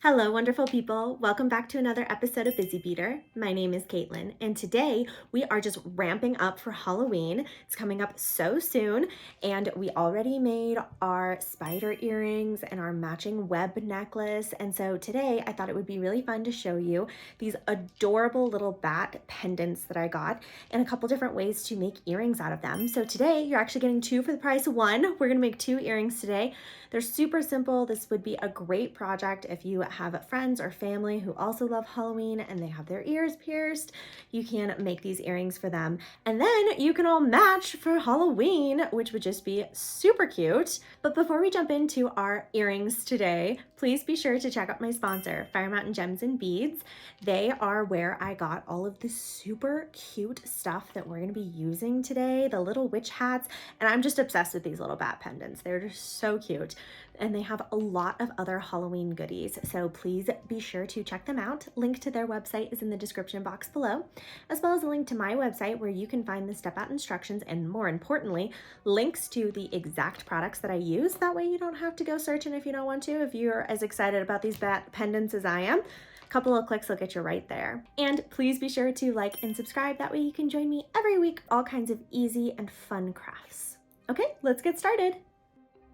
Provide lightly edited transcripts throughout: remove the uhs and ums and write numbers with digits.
Hello, wonderful people. Welcome back to another episode of Busy Beader. My name is Caitlin, and today we are just ramping up for Halloween. It's coming up so soon, and we already made our spider earrings and our matching web necklace. And so today I thought it would be really fun to show you these adorable little bat pendants that I got and a couple different ways to make earrings out of them. So today you're actually getting two for the price of one. We're gonna make two earrings today. They're super simple. This would be a great project if you have friends or family who also love Halloween and they have their ears pierced. You can make these earrings for them, and then you can all match for Halloween, which would just be super cute. But before we jump into our earrings today, please be sure to check out my sponsor, Fire Mountain Gems and Beads. They are where I got all of the super cute stuff that we're going to be using today, the little witch hats, and I'm just obsessed with these little bat pendants. They're just so cute, and they have a lot of other Halloween goodies, so please be sure to check them out. Link to their website is in the description box below, as well as a link to my website where you can find the step-out instructions and, more importantly, links to the exact products that I use. That way you don't have to go searching if you don't want to. If you're as excited about these bat pendants as I am, a couple of clicks will get you right there. And please be sure to like and subscribe. That way you can join me every week, all kinds of easy and fun crafts. Okay, let's get started.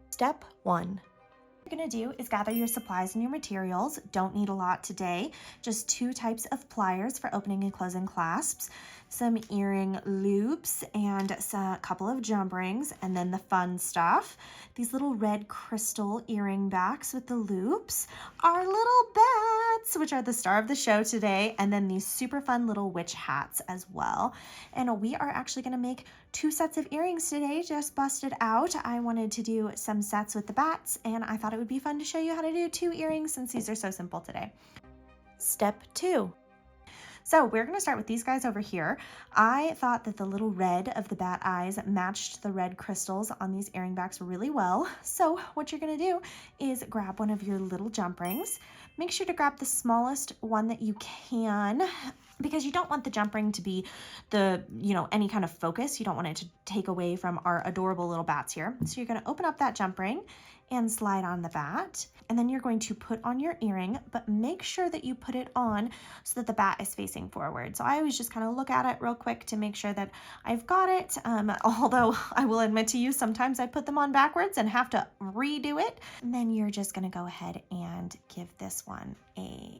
Step 1. What you're going to do is gather your supplies and your materials. Don't need a lot today. Just 2 types of pliers for opening and closing clasps, some earring loops, and a couple of jump rings, and then the fun stuff. These little red crystal earring backs with the loops, our little bats, which are the star of the show today, and then these super fun little witch hats as well. And we are actually going to make 2 sets of earrings today, just busted out. I wanted to do some sets with the bats, and I thought it would be fun to show you how to do 2 earrings since these are so simple today. Step 2. So we're going to start with these guys over here. I thought that the little red of the bat eyes matched the red crystals on these earring backs really well. So what you're going to do is grab one of your little jump rings. Make sure to grab the smallest one that you can, because you don't want the jump ring to be any kind of focus. You don't want it to take away from our adorable little bats here. So you're going to open up that jump ring and slide on the bat, and then you're going to put on your earring, but make sure that you put it on so that the bat is facing forward. So I always just kind of look at it real quick to make sure that I've got it. Although I will admit to you, sometimes I put them on backwards and have to redo it. And then you're just going to go ahead and give this one a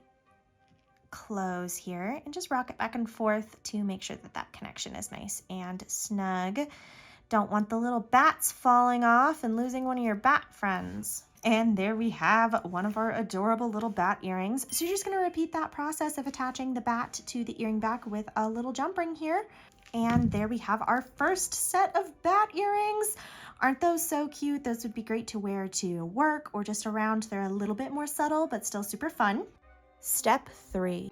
close here and just rock it back and forth to make sure that that connection is nice and snug. Don't want the little bats falling off and losing one of your bat friends. And there we have one of our adorable little bat earrings. So you're just going to repeat that process of attaching the bat to the earring back with a little jump ring here. And there we have our first set of bat earrings. Aren't those so cute? Those would be great to wear to work or just around. They're a little bit more subtle, but still super fun. Step 3.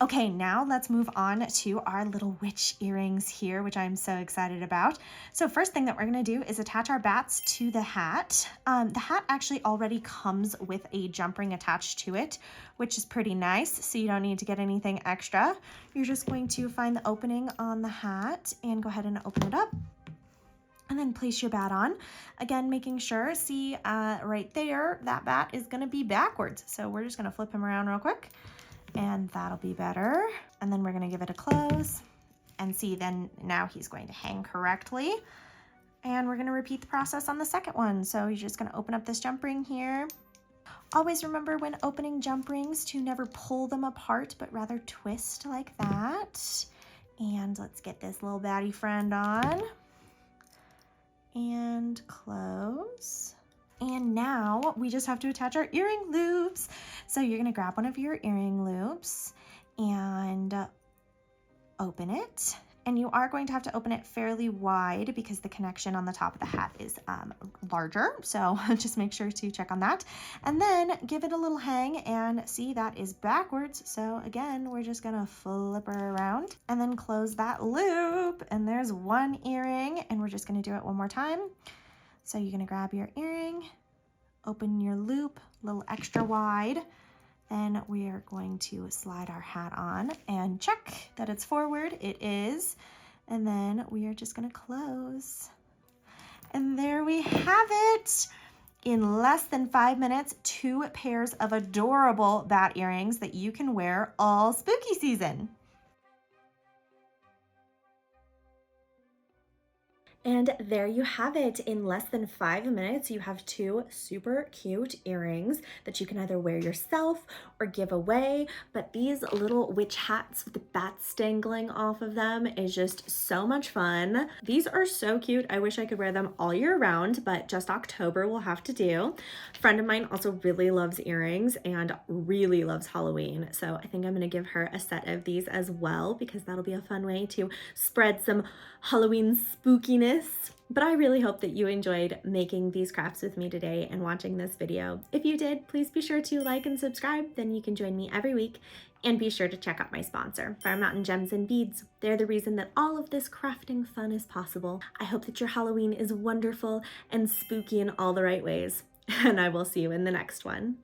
Okay, now let's move on to our little witch earrings here, which I'm so excited about. So first thing that we're gonna do is attach our bats to the hat. The hat actually already comes with a jump ring attached to it, which is pretty nice, so you don't need to get anything extra. You're just going to find the opening on the hat and go ahead and open it up. And then place your bat on. Again, making sure, see right there, that bat is gonna be backwards. So we're just gonna flip him around real quick, and that'll be better. And then we're gonna give it a close, and see, then now he's going to hang correctly. And we're gonna repeat the process on the second one. So you're just gonna open up this jump ring here. Always remember when opening jump rings to never pull them apart, but rather twist like that. And let's get this little batty friend on. And close. And now we just have to attach our earring loops. So you're gonna grab one of your earring loops and open it. And you are going to have to open it fairly wide because the connection on the top of the hat is larger. So just make sure to check on that. And then give it a little hang, and see, that is backwards. So again, we're just gonna flip her around and then close that loop. And there's one earring, and we're just gonna do it one more time. So you're gonna grab your earring, open your loop a little extra wide. Then we are going to slide our hat on and check that it's forward. It is. And then we are just going to close. And there we have it. In less than 5 minutes, 2 pairs of adorable bat earrings that you can wear all spooky season. And there you have it. In less than 5 minutes, you have 2 super cute earrings that you can either wear yourself or give away. But these little witch hats with the bats dangling off of them is just so much fun. These are so cute. I wish I could wear them all year round, but just October will have to do. A friend of mine also really loves earrings and really loves Halloween. So I think I'm gonna give her a set of these as well because that'll be a fun way to spread some Halloween spookiness. But I really hope that you enjoyed making these crafts with me today and watching this video. If you did, please be sure to like and subscribe, then you can join me every week. And be sure to check out my sponsor, Fire Mountain Gems and Beads. They're the reason that all of this crafting fun is possible. I hope that your Halloween is wonderful and spooky in all the right ways. And I will see you in the next one.